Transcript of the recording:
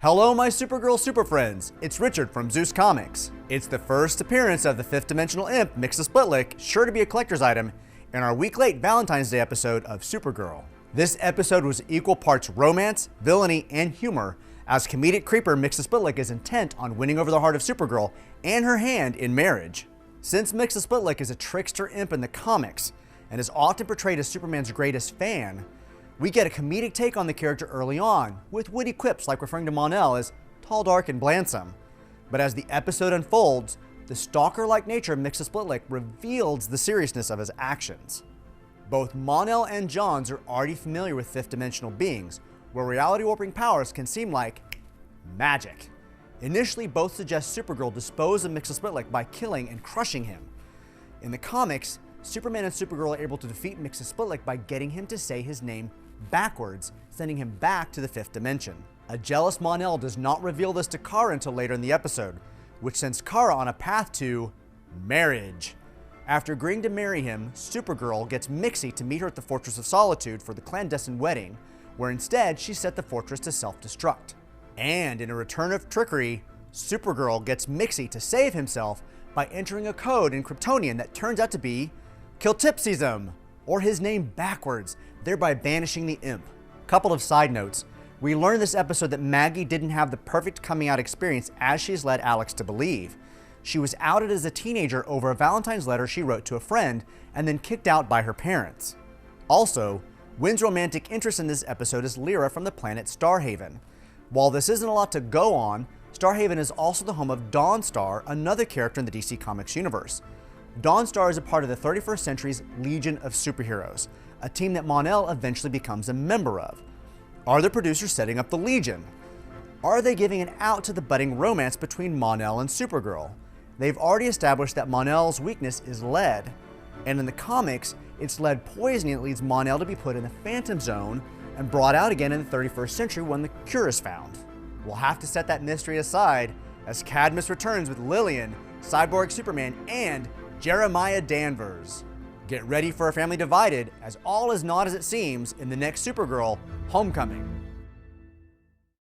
Hello my Supergirl Superfriends, it's Richard from Zeus Comics. It's the first appearance of the fifth dimensional imp Mxyzptlk, sure to be a collector's item, in our week-late Valentine's Day episode of Supergirl. This episode was equal parts romance, villainy, and humor, as comedic creeper Mxyzptlk is intent on winning over the heart of Supergirl and her hand in marriage. Since Mxyzptlk is a trickster imp in the comics, and is often portrayed as Superman's greatest fan, we get a comedic take on the character early on, with witty quips like referring to Mon-El as Tall Dark and Blandsome. But as the episode unfolds, the stalker-like nature of Mxyzptlk reveals the seriousness of his actions. Both Mon-El and J'onnz are already familiar with fifth-dimensional beings, where reality-warping powers can seem like magic. Initially, both suggest Supergirl dispose of Mxyzptlk by killing and crushing him. In the comics, Superman and Supergirl are able to defeat Mxyzptlk by getting him to say his name backwards, sending him back to the fifth dimension. A jealous Mon-El does not reveal this to Kara until later in the episode, which sends Kara on a path to marriage. After agreeing to marry him, Supergirl gets Mxy to meet her at the Fortress of Solitude for the clandestine wedding, where instead she set the fortress to self-destruct. And in a return of trickery, Supergirl gets Mxy to save himself by entering a code in Kryptonian that turns out to be Kiltipsism, or his name backwards, thereby banishing the imp. Couple of side notes. We learned this episode that Maggie didn't have the perfect coming out experience as she's led Alex to believe. She was outed as a teenager over a Valentine's letter she wrote to a friend and then kicked out by her parents. Also, Wynn's romantic interest in this episode is Lyra from the planet Starhaven. While this isn't a lot to go on, Starhaven is also the home of Dawnstar, another character in the DC Comics universe. Dawnstar is a part of the 31st century's Legion of Superheroes, a team that Mon-El eventually becomes a member of. Are the producers setting up the Legion? Are they giving an out to the budding romance between Mon-El and Supergirl? They've already established that Mon-El's weakness is lead, and in the comics, it's lead poisoning that leads Mon-El to be put in the Phantom Zone and brought out again in the 31st century when the cure is found. We'll have to set that mystery aside as Cadmus returns with Lillian, Cyborg Superman, and Jeremiah Danvers. Get ready for a family divided, as all is not as it seems in the next Supergirl, Homecoming.